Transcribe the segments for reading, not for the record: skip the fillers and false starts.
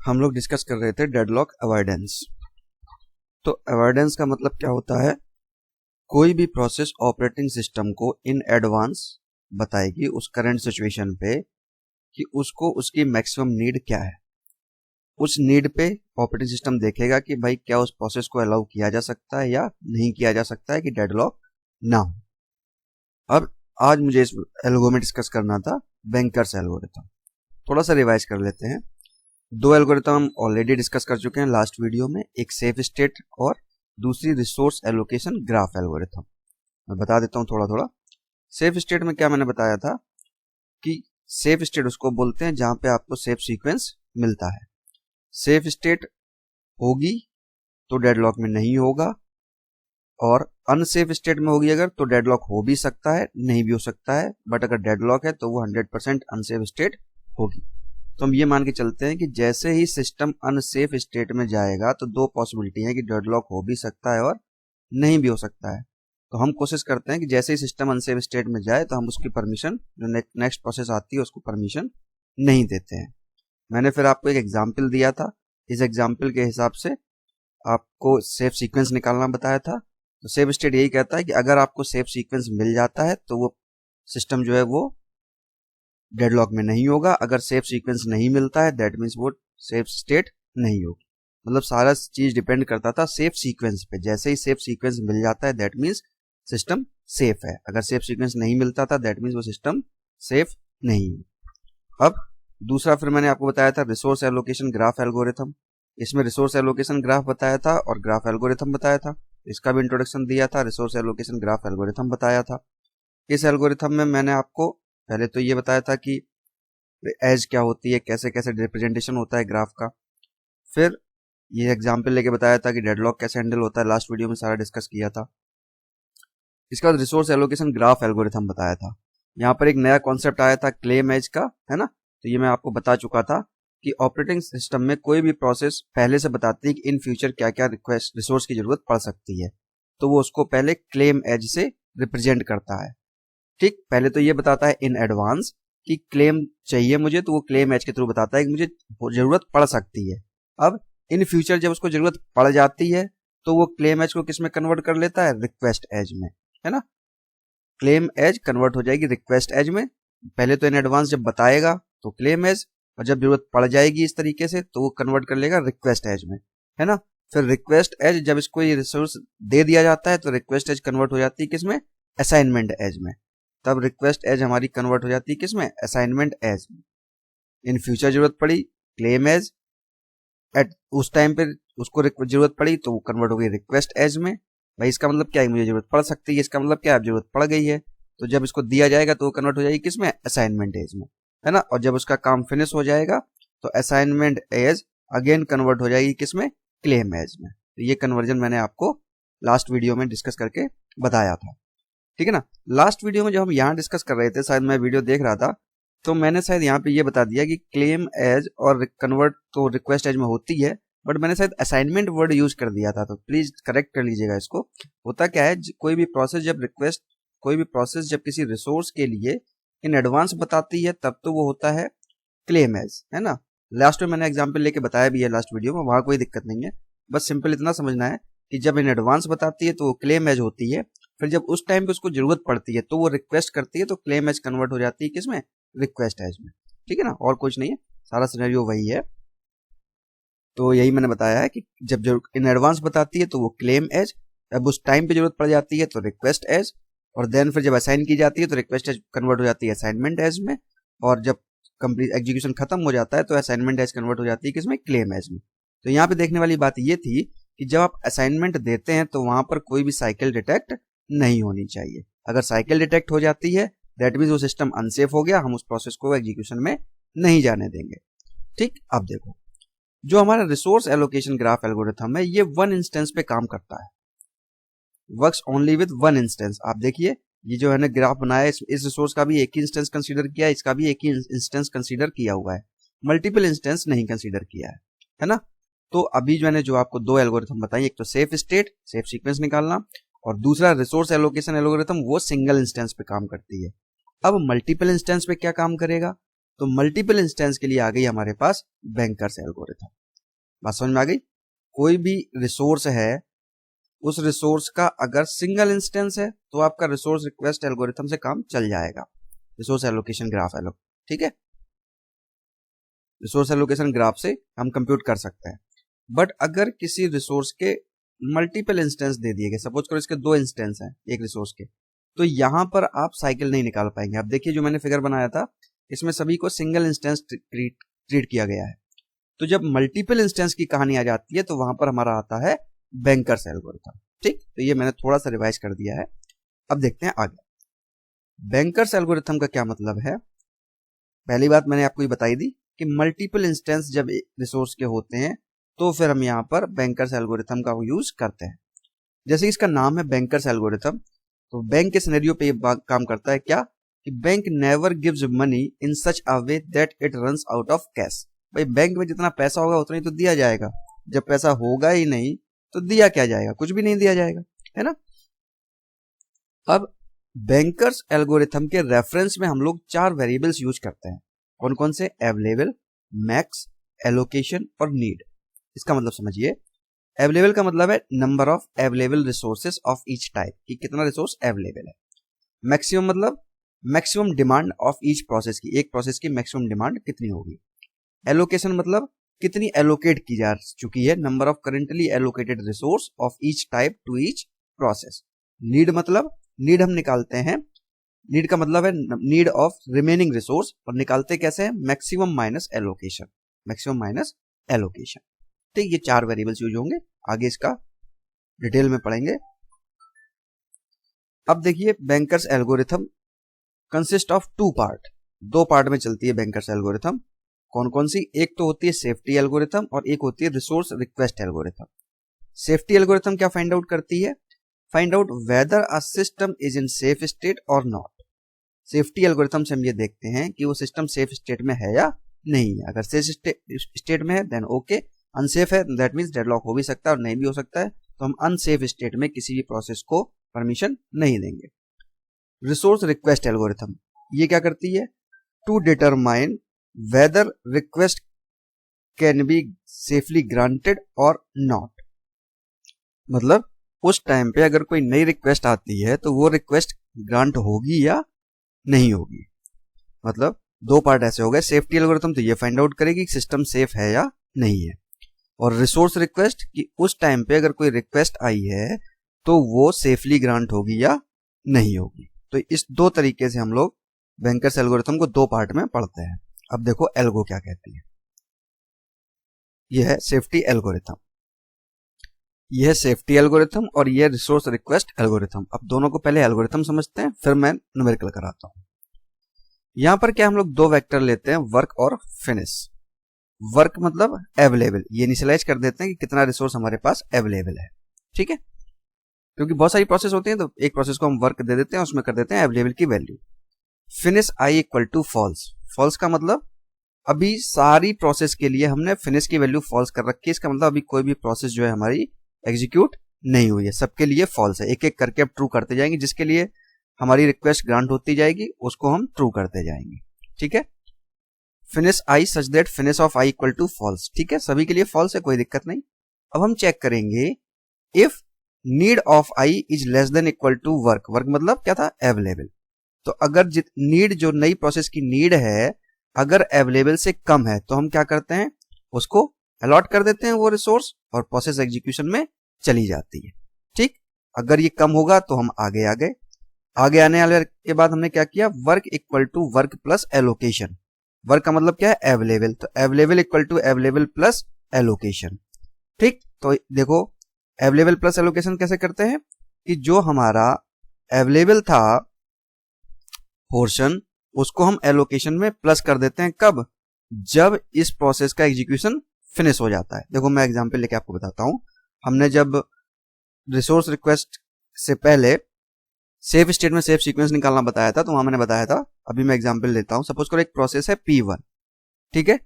हम लोग डिस्कस कर रहे थे डेडलॉक अवॉइडेंस। तो अवॉइडेंस का मतलब क्या होता है? कोई भी प्रोसेस ऑपरेटिंग सिस्टम को इन एडवांस बताएगी उस करंट सिचुएशन पे कि उसको उसकी मैक्सिमम नीड क्या है। उस नीड पे ऑपरेटिंग सिस्टम देखेगा कि भाई क्या उस प्रोसेस को अलाउ किया जा सकता है या नहीं किया जा सकता है कि डेडलॉक ना हो। अब आज मुझे इस एल्गो में डिस्कस करना था बैंकर्स एल्गोरिथम। थोड़ा सा रिवाइज कर लेते हैं। दो एल्गोरिथम हम ऑलरेडी डिस्कस कर चुके हैं लास्ट वीडियो में, एक सेफ स्टेट और दूसरी रिसोर्स एलोकेशन ग्राफ एल्गोरिथम। मैं बता देता हूं थोड़ा थोड़ा। सेफ स्टेट में क्या मैंने बताया था कि सेफ स्टेट उसको बोलते हैं जहां पे आपको सेफ सीक्वेंस मिलता है। सेफ स्टेट होगी तो डेडलॉक में नहीं होगा, और अनसेफ स्टेट में होगी अगर तो डेडलॉक हो भी सकता है, नहीं भी हो सकता है, बट अगर डेडलॉक है तो वो 100% अनसेफ स्टेट होगी। तो हम ये मान के चलते हैं कि जैसे ही सिस्टम अनसेफ स्टेट में जाएगा तो दो पॉसिबिलिटी है कि डेडलॉक हो भी सकता है और नहीं भी हो सकता है। तो हम कोशिश करते हैं कि जैसे ही सिस्टम अनसेफ स्टेट में जाए तो हम उसकी परमिशन, जो नेक्स्ट प्रोसेस आती है उसको परमिशन नहीं देते हैं। मैंने फिर आपको एक एग्जाम्पल दिया था, इस एग्जाम्पल के हिसाब से आपको सेफ सीक्वेंस निकालना बताया था। तो सेफ स्टेट यही कहता है कि अगर आपको सेफ सीक्वेंस मिल जाता है तो वो सिस्टम जो है वो डेडलॉक में नहीं होगा। अगर सेफ सीक्वेंस नहीं मिलता है दैट मीन्स वो सेफ स्टेट नहीं होगी। मतलब सारा चीज डिपेंड करता था सेफ सीक्वेंस पे। जैसे ही सेफ सीक्वेंस मिल जाता है दैट मीन्स सिस्टम सेफ है, अगर सेफ सीक्वेंस नहीं मिलता था दैट मीन्स वो सिस्टम सेफ नहीं है। अब दूसरा फिर मैंने आपको बताया था रिसोर्स एलोकेशन ग्राफ एल्गोरिथम। इसमें रिसोर्स एलोकेशन ग्राफ बताया था और ग्राफ एल्गोरिथम बताया था। इसका भी इंट्रोडक्शन दिया था, रिसोर्स एलोकेशन ग्राफ एल्गोरिथम बताया था। इस एल्गोरिथम में मैंने आपको पहले तो ये बताया था कि एज क्या होती है, कैसे कैसे रिप्रेजेंटेशन होता है ग्राफ का। फिर ये एग्जाम्पल लेके बताया था कि डेडलॉक कैसे हैंडल होता है, लास्ट वीडियो में सारा डिस्कस किया था। इसके बाद रिसोर्स एलोकेशन ग्राफ एल्गोरिथम बताया था। यहाँ पर एक नया कॉन्सेप्ट आया था क्लेम एज का, है ना। तो ये मैं आपको बता चुका था कि ऑपरेटिंग सिस्टम में कोई भी प्रोसेस पहले से बताती है कि इन फ्यूचर क्या क्या रिक्वेस्ट रिसोर्स की जरूरत पड़ सकती है, तो वो उसको पहले क्लेम एज से रिप्रेजेंट करता है। ठीक, पहले तो ये बताता है इन एडवांस कि क्लेम चाहिए मुझे, तो वो क्लेम एज के थ्रू बताता है कि मुझे जरूरत पड़ सकती है। अब इन फ्यूचर जब उसको जरूरत पड़ जाती है तो वो क्लेम एज को किस में कन्वर्ट कर लेता है? रिक्वेस्ट एज में, है ना। क्लेम एज कन्वर्ट हो जाएगी रिक्वेस्ट एज में। पहले तो इन एडवांस जब बताएगा तो क्लेम एज, और जब जरूरत पड़ जाएगी इस तरीके से तो वो कन्वर्ट कर लेगा रिक्वेस्ट एज में, है ना। फिर रिक्वेस्ट एज जब इसको ये रिसोर्स दे दिया जाता है तो रिक्वेस्ट एज कन्वर्ट हो जाती है किसमें? असाइनमेंट एज में। तब रिक्वेस्ट एज हमारी कन्वर्ट हो जाती है किसमें? असाइनमेंट एज में। इन फ्यूचर जरूरत पड़ी क्लेम एज, एट उस टाइम पे उसको जरूरत पड़ी तो वो कन्वर्ट हो गई रिक्वेस्ट एज में। भाई इसका मतलब क्या है? मुझे जरूरत पड़ सकती है, इसका मतलब क्या है? जरूरत पड़ गई है। तो जब इसको दिया जाएगा तो वो कन्वर्ट हो जाएगी किसमें? असाइनमेंट एज में, है ना। और जब उसका काम फिनिश हो जाएगा तो असाइनमेंट एज अगेन कन्वर्ट हो जाएगी किसमें? क्लेम एज में। तो ये कन्वर्जन मैंने आपको लास्ट वीडियो में डिस्कस करके बताया था, ठीक है ना। लास्ट वीडियो में जब हम यहाँ डिस्कस कर रहे थे, शायद मैं वीडियो देख रहा था, तो मैंने शायद यहाँ पे ये बता दिया कि क्लेम एज और कन्वर्ट तो रिक्वेस्ट एज में होती है, बट मैंने शायद असाइनमेंट वर्ड यूज कर दिया था, तो प्लीज करेक्ट कर लीजिएगा इसको। होता क्या है, कोई भी प्रोसेस जब किसी रिसोर्स के लिए इन एडवांस बताती है तब तो वो होता है क्लेम एज, है ना। लास्ट में मैंने एग्जाम्पल लेके बताया भी है लास्ट वीडियो में, वहां कोई दिक्कत नहीं है। बस सिंपल इतना समझना है कि जब इन एडवांस बताती है तो वो क्लेम एज होती है। फिर जब उस टाइम पे उसको जरूरत पड़ती है तो वो रिक्वेस्ट करती है, तो क्लेम एज कन्वर्ट हो जाती है किसमें? रिक्वेस्ट एज में, ठीक है ना। और कुछ नहीं है, सारा सिनेरियो वही है। तो यही मैंने बताया है कि जब इन एडवांस बताती है तो वो क्लेम एज, अब उस टाइम पे जरूरत पड़ जाती है तो रिक्वेस्ट एज, और देन फिर जब असाइन की जाती है तो रिक्वेस्ट एज कन्वर्ट हो जाती है असाइनमेंट एज में, और जब कंप्लीट एग्जीक्यूशन खत्म हो जाता है तो असाइनमेंट एज कन्वर्ट हो जाती है किसमें? क्लेम एज में। तो यहाँ पे देखने वाली बात ये थी कि जब आप असाइनमेंट देते हैं तो वहां पर कोई भी साइकिल डिटेक्ट नहीं होनी चाहिए। अगर साइकिल डिटेक्ट हो जाती है दैट मीन्स वो सिस्टम अनसेफ हो गया, हम उस प्रोसेस को एग्जीक्यूशन में नहीं जाने देंगे। ठीक, अब देखो जो हमारा रिसोर्स एलोकेशन ग्राफ एल्गोरिथम है ये वन इंस्टेंस पे काम करता है, works only with one instance. आप देखिए ये जो है ना ग्राफ बनाया, इस रिसोर्स का भी एक ही इंस्टेंस कंसीडर किया है, इसका भी एक ही इंस्टेंस कंसीडर किया हुआ है, मल्टीपल इंस्टेंस नहीं कंसीडर किया है ना। तो अभी मैंने जो आपको दो एल्गोरिथम बताई, एक तो सेफ स्टेट सेफ सीक्वेंस निकालना, और दूसरा रिसोर्स एलोकेशन एल्गोरिथम, वो सिंगल इंस्टेंस पे काम करती है। अब मल्टीपल इंस्टेंस पे क्या काम करेगा? तो मल्टीपल इंस्टेंस के लिए आ गई हमारे पास बैंकर्स एल्गोरिथम। बात समझ में आ गई? कोई भी रिसोर्स है, उस रिसोर्स का अगर सिंगल इंस्टेंस है तो आपका रिसोर्स रिक्वेस्ट एल्गोरिथम से काम चल जाएगा। रिसोर्स एलोकेशन ग्राफ एलो, ठीक है, रिसोर्स एलोकेशन ग्राफ से हम कंप्यूट कर सकते हैं। बट अगर किसी रिसोर्स के मल्टीपल इंस्टेंस दे दिए गए, सपोज करो इसके 2 इंस्टेंस हैं एक रिसोर्स के, तो यहां पर आप साइकिल नहीं निकाल पाएंगे। अब देखिए जो मैंने फिगर बनाया था इसमें सभी को सिंगल इंस्टेंस ट्रीट किया गया है। तो जब मल्टीपल इंस्टेंस की कहानी आ जाती है तो वहां पर हमारा आता है बैंकर्स एल्गोरिथम। ठीक, तो ये मैंने थोड़ा सा रिवाइज कर दिया है। अब देखते हैं आगे। बैंकर्स एल्गोरिथम का क्या मतलब है? पहली बात मैंने आपको ये बताई दी कि मल्टीपल इंस्टेंस जब रिसोर्स के होते हैं तो फिर हम यहाँ पर बैंकर्स एल्गोरिथम का यूज करते हैं। जैसे इसका नाम है बैंकर्स एल्गोरिथम, तो बैंक के सिनेरियो पे ये काम करता है क्या कि bank never gives money in such a way that it runs out of cash. भाई बैंक में जितना पैसा होगा उतना ही तो दिया जाएगा, जब पैसा होगा ही नहीं तो दिया क्या जाएगा? कुछ भी नहीं दिया जाएगा, है ना। अब बैंकर्स एल्गोरिथम के रेफरेंस में हम लोग 4 वेरिएबल्स यूज करते हैं। कौन कौन से? अवेलेबल, मैक्स, एलोकेशन और नीड। इसका मतलब समझिए, अवेलेबल का मतलब है number of available resources of each type, कि कितना रिसोर्स अवेलेबल है। मैक्सिमम मतलब maximum demand of each process की, एक प्रोसेस की मैक्सिमम डिमांड कितनी होगी। एलोकेशन मतलब कितनी एलोकेट की जा चुकी है, number of currently allocated resource of each type two each process. Need मतलब नीड हम निकालते हैं, नीड का मतलब है नीड ऑफ रिमेनिंग रिसोर्स, और निकालते कैसे हैं? Maximum minus allocation, maximum minus allocation. ठीक, ये 4 वेरिएबल्स यूज होंगे, आगे इसका डिटेल में पढ़ेंगे। अब देखिए bankers algorithm consist of 2 part, 2 part में चलती है बैंकर्स एल्गोरिथम। कौन कौन सी? एक तो होती है सेफ्टी एल्गोरिथम और एक होती है resource request algorithm. Safety algorithm क्या फाइंड आउट करती है? Find out whether a system is in safe state और नॉट। सेफ्टी एल्गोरिथम से हम ये देखते हैं कि वो सिस्टम सेफ स्टेट में है या नहीं है। अगर सेफ स्टेट में है देन ओके, अनसेफ है दैट मींस डेडलॉक हो भी सकता है और नहीं भी हो सकता है, तो हम अनसेफ स्टेट में किसी भी प्रोसेस को परमिशन नहीं देंगे। रिसोर्स रिक्वेस्ट एल्गोरिथम ये क्या करती है? To determine whether request can be safely granted और नॉट। मतलब उस टाइम पे अगर कोई नई रिक्वेस्ट आती है तो वो रिक्वेस्ट ग्रांट होगी या नहीं होगी। मतलब 2 पार्ट ऐसे हो गए। सेफ्टी एल्गोरिथम तो ये फाइंड आउट करेगी कि सिस्टम सेफ है या नहीं है, और रिसोर्स रिक्वेस्ट कि उस टाइम पे अगर कोई रिक्वेस्ट आई है तो वो सेफली ग्रांट होगी या नहीं होगी। तो इस 2 तरीके से हम लोग बैंकर्स एल्गोरिथम को 2 पार्ट में पढ़ते हैं। अब देखो एल्गो क्या कहती है। यह है सेफ्टी एल्गोरिथम, यह है सेफ्टी एल्गोरिथम और यह रिसोर्स रिक्वेस्ट एल्गोरिथम। अब दोनों को पहले एल्गोरिथम समझते हैं, फिर मैं न्यूमेरिकल कराता हूं। यहां पर क्या हम लोग 2 वेक्टर लेते हैं, वर्क और फिनिश। वर्क मतलब अवेलेबल, ये इनिशियलाइज कर देते हैं कि कितना रिसोर्स हमारे पास अवेलेबल है। ठीक है, क्योंकि बहुत सारी प्रोसेस होती है तो एक प्रोसेस को हम वर्क दे देते हैं, उसमें कर देते हैं अवेलेबल की value. Finish i equal to false. False का मतलब अभी सारी प्रोसेस के लिए हमने फिनिश की वैल्यू फॉल्स कर रखी है। इसका मतलब अभी कोई भी प्रोसेस जो है हमारी एग्जीक्यूट नहीं हुई है, सबके लिए फॉल्स है। एक एक करके अब ट्रू करते जाएंगे, जिसके लिए हमारी रिक्वेस्ट ग्रांट होती जाएगी उसको हम ट्रू करते जाएंगे। ठीक है, finish i such that finish of i equal to false. ठीक है, सभी के लिए फॉल्स है, कोई दिक्कत नहीं। अब हम चेक करेंगे if need of i is less than equal to work. Work मतलब क्या था? अवेलेबल। तो अगर नीड जो नई प्रोसेस की नीड है अगर अवेलेबल से कम है तो हम क्या करते हैं? उसको अलॉट कर देते हैं वो रिसोर्स और प्रोसेस एग्जीक्यूशन में चली जाती है। ठीक, अगर ये कम होगा तो हम आगे आ गए। आगे आने वाले के बाद हमने क्या किया? Work equal to work plus allocation. Work का मतलब क्या है? अवेलेबल, तो available equal to available plus allocation. ठीक, तो देखो अवेलेबल प्लस एलोकेशन कैसे करते हैं कि जो हमारा अवेलेबल था पोर्शन उसको हम एलोकेशन में प्लस कर देते हैं। कब? जब इस प्रोसेस का एग्जीक्यूशन फिनिश हो जाता है। देखो मैं एग्जांपल लेके आपको बताता हूं। हमने जब रिसोर्स रिक्वेस्ट से पहले सेफ स्टेट में सेफ सीक्वेंस निकालना बताया था तो वहां मैंने बताया था, अभी मैं एग्जांपल लेता हूं। सपोज करो एक प्रोसेस है P1, ठीक है,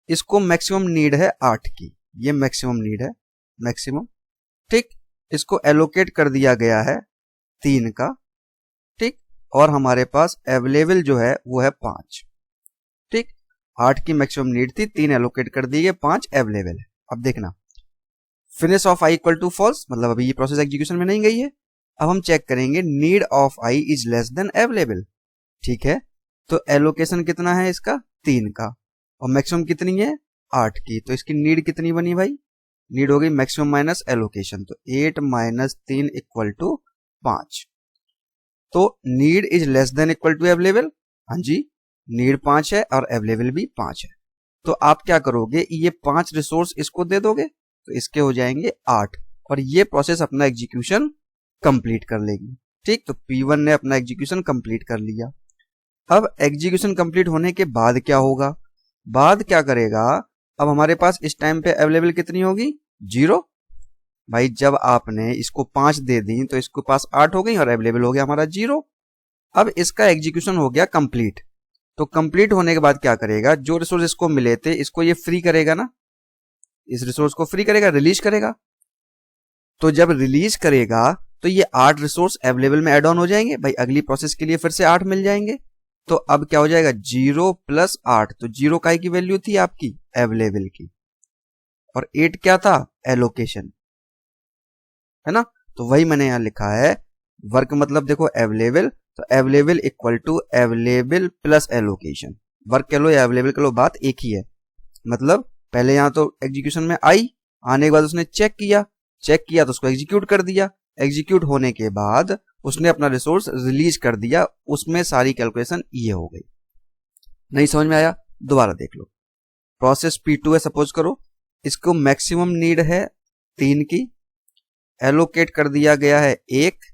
इसको मैक्सिमम नीड है 8 की, ये मैक्सिमम नीड है, मैक्सिमम। ठीक, इसको एलोकेट कर दिया गया है 3 का। ठीक, और हमारे पास अवेलेबल जो है वो है 5। ठीक, 8 की मैक्सिमम नीड थी, 3 एलोकेट कर दिए, 5 अवेलेबल है। अब देखना finish of i equal to false, मतलब अभी ये प्रोसेस एग्जीक्यूशन में नहीं गई है। अब हम चेक करेंगे need of i is less than available, ठीक है। तो एलोकेशन कितना है इसका, 3 का, और मैक्सिमम कितनी है, 8 की। तो इसकी नीड कितनी बनी भाई, नीड हो गई मैक्सिमम माइनस एलोकेशन, तो 8 माइनस 3 इक्वल टू 5। तो need is less than equal to available, हाँ जी, नीड 5 है और अवेलेबल भी 5 है। तो आप क्या करोगे, ये 5 रिसोर्स इसको दे दोगे, तो इसके हो जाएंगे 8, और ये प्रोसेस अपना एग्जीक्यूशन कंप्लीट कर लेगी। ठीक, तो P1 ने अपना एग्जीक्यूशन कंप्लीट कर लिया। अब एग्जीक्यूशन कंप्लीट होने के बाद क्या होगा, बाद क्या करेगा, अब हमारे पास इस टाइम पे अवेलेबल कितनी होगी, 0। भाई जब आपने इसको 5 दे दी तो इसके पास 8 हो गई और अवेलेबल हो गया हमारा 0। अब इसका एग्जीक्यूशन हो गया कंप्लीट। तो कंप्लीट होने के बाद क्या करेगा, जो रिसोर्स इसको मिले थे इसको ये फ्री करेगा ना, इस रिसोर्स को फ्री करेगा, रिलीज करेगा। तो जब रिलीज करेगा तो ये 8 रिसोर्स अवेलेबल में एड ऑन हो जाएंगे, भाई अगली प्रोसेस के लिए फिर से 8 मिल जाएंगे। तो अब क्या हो जाएगा, 0 प्लस 8, तो 0 काय की वैल्यू थी आपकी, अवेलेबल की, और 8 क्या था, एलोकेशन, है ना। तो वही मैंने यहां लिखा है, वर्क मतलब देखो अवेलेबल, तो available equal to available plus allocation. Work कह लो या अवेलेबल कह लो, बात एक ही है। मतलब पहले यहां तो एग्जीक्यूशन में आई, आने के बाद उसने चेक किया तो उसको एग्जीक्यूट कर दिया, एग्जीक्यूट होने के बाद उसने अपना रिसोर्स रिलीज कर दिया, उसमें सारी कैलकुलेशन ये हो गई। नहीं समझ में आया, दोबारा देख लो। प्रोसेस P2 है सपोज करो, इसको मैक्सिमम नीड है 3 की, एलोकेट कर दिया गया है 1,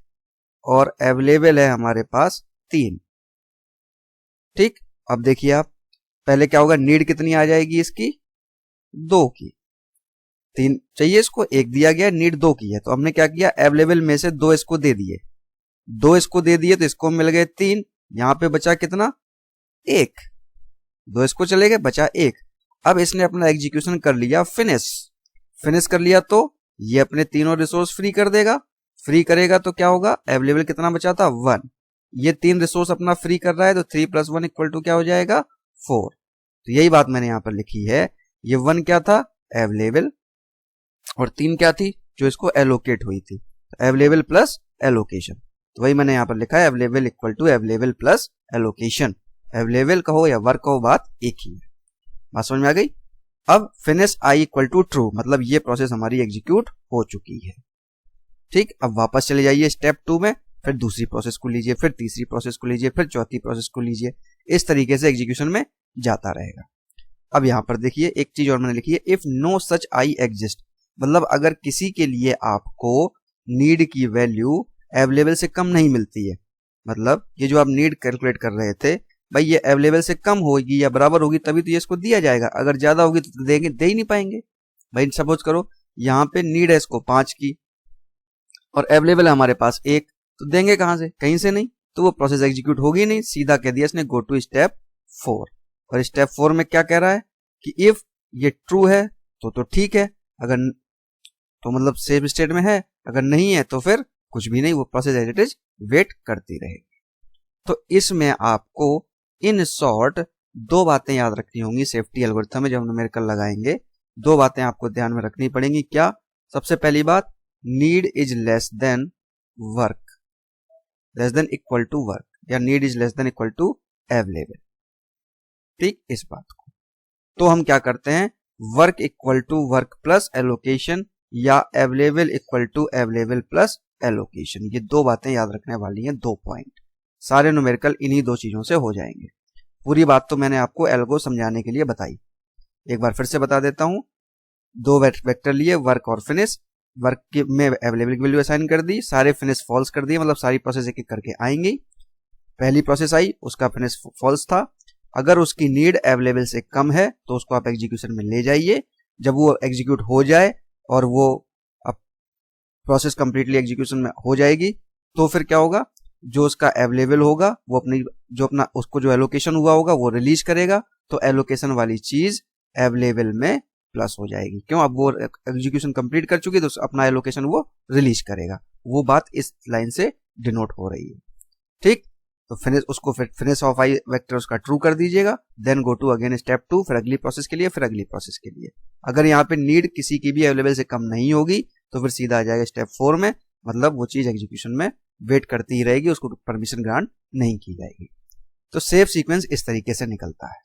और अवेलेबल है हमारे पास 3। ठीक, अब देखिए आप, पहले क्या होगा, नीड कितनी आ जाएगी इसकी, 2 की, 3 चाहिए इसको, 1 दिया गया, नीड 2 की है। तो हमने क्या किया, अवेलेबल में से 2 इसको दे दिए, 2 इसको दे दिए, तो इसको मिल गए 3, यहां पे बचा कितना, 1, 2 इसको चले गए, बचा 1। अब इसने अपना एग्जीक्यूशन कर लिया फिनिश कर लिया, तो ये अपने तीनों रिसोर्स फ्री कर देगा, फ्री करेगा तो क्या होगा, अवेलेबल कितना बचा था, 1। ये 3 रिसोर्स अपना फ्री कर रहा है, तो 3 + 1 इक्वल टू क्या हो जाएगा, 4। तो यही बात मैंने यहां पर लिखी है, ये 1 क्या था, अवेलेबल, और 3 क्या थी, जो इसको एलोकेट हुई थी, अवेलेबल प्लस एलोकेशन। तो वही मैंने यहां पर लिखा है, available equal to available plus allocation. Available कहो या वर्क कहो, बात एक ही है। बात समझ में आ गई। अब finish i equal to true, मतलब ये प्रोसेस हमारी एग्जीक्यूट हो चुकी है। ठीक, अब वापस चले जाइए स्टेप 2 में, फिर दूसरी प्रोसेस को लीजिए, फिर तीसरी प्रोसेस को लीजिए, फिर चौथी प्रोसेस को लीजिए, इस तरीके से एग्जीक्यूशन में जाता रहेगा। अब यहां पर देखिए एक चीज और मैंने लिखी है, if no such i exist, मतलब अगर किसी के लिए आपको नीड की वैल्यू अवेलेबल से कम नहीं मिलती है, मतलब ये जो आप नीड कैलकुलेट कर रहे थे, भाई ये अवेलेबल से कम होगी या बराबर होगी तभी तो ये इसको दिया जाएगा, अगर ज्यादा होगी तो देंगे, दे ही नहीं पाएंगे। भाई सपोज करो यहाँ पे नीड है इसको 5 की और अवेलेबल है हमारे पास 1, तो देंगे कहां से, कहीं से नहीं, तो वो प्रोसेस एग्जीक्यूट होगी नहीं, सीधा कह दिया इसने गो टू स्टेप 4। और स्टेप 4 में क्या कह रहा है कि इफ ये ट्रू है तो ठीक है, अगर तो मतलब सेफ स्टेट में है, अगर नहीं है तो फिर कुछ भी नहीं, वो process as it is wait करती रहेगी। तो इसमें आपको इन शॉर्ट 2 बातें याद रखनी होंगी सेफ्टी एल्गोरिथम में, जब हम न्यूमेरिकल लगाएंगे 2 बातें आपको ध्यान में रखनी पड़ेंगी। क्या, सबसे पहली बात, need is less than work, less than equal to work, या need is less than equal to available. ठीक, इस बात को तो हम क्या करते हैं, work equal to work plus allocation, या available equal to available plus allocation. ये 2 बातें याद रखने वाली हैं, 2 पॉइंट, सारे न्यूमेरिकल इन्हीं 2 चीजों से हो जाएंगे। पूरी बात तो मैंने आपको एल्गो समझाने के लिए बताई, एक बार फिर से बता देता हूं। 2 वेक्टर लिए, वर्क और फिनिश, वर्क में अवेलेबल की वैल्यू असाइन कर दी, सारे फिनिश फॉल्स कर दिए, मतलब सारी प्रोसेस एक एक करके आएंगी। पहली प्रोसेस आई, उसका फिनिश फॉल्स था, अगर उसकी नीड अवेलेबल से कम है तो उसको आप एग्जीक्यूशन में ले जाइए, जब वो एग्जीक्यूट हो जाए और वो अब प्रोसेस कंप्लीटली एग्जीक्यूशन में हो जाएगी, तो फिर क्या होगा, जो उसका अवेलेबल होगा वो अपनी जो अपना उसको जो एलोकेशन हुआ होगा वो रिलीज करेगा, तो एलोकेशन वाली चीज अवेलेबल में प्लस हो जाएगी। क्यों, अब वो एग्जीक्यूशन कंप्लीट कर चुकी है तो अपना एलोकेशन वो रिलीज करेगा। वो बात इस लाइन से डिनोट हो रही है। ठीक, तो फिनिश उसको फिर फिनिश ऑफ आई वेक्टर उसका ट्रू कर दीजिएगा, then go to again step 2, फिर अगली प्रोसेस के लिए, फिर अगली प्रोसेस के लिए। अगर यहाँ पे नीड किसी की भी अवेलेबल से कम नहीं होगी तो फिर सीधा आ जाएगा स्टेप 4 में, मतलब वो चीज एग्जीक्यूशन में वेट करती ही रहेगी, उसको परमिशन ग्रांट नहीं की जाएगी। तो सेफ सीक्वेंस इस तरीके से निकलता है।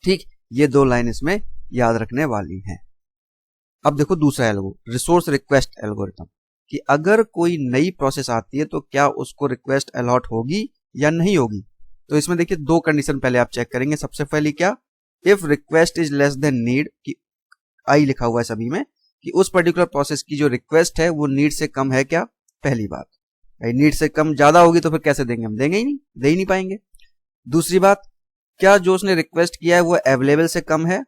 ठीक, ये 2 लाइन इसमें याद रखने वाली हैं। अब देखो दूसरा एल्गो, रिसोर्स रिक्वेस्ट एल्गोरिथम, कि अगर कोई नई प्रोसेस आती है तो क्या उसको रिक्वेस्ट अलॉट होगी या नहीं होगी। तो इसमें देखिए 2 कंडीशन पहले आप चेक करेंगे। सबसे पहली क्या, if request is less then need, कि आई लिखा हुआ है सभी में, कि उस पर्टिकुलर प्रोसेस की जो रिक्वेस्ट है वो नीड से कम है क्या। पहली बात, नीड से कम ज्यादा होगी तो फिर कैसे देंगे, हम देंगे ही नहीं, दे ही नहीं पाएंगे। दूसरी बात, क्या जो उसने रिक्वेस्ट किया है वो अवेलेबल से कम है,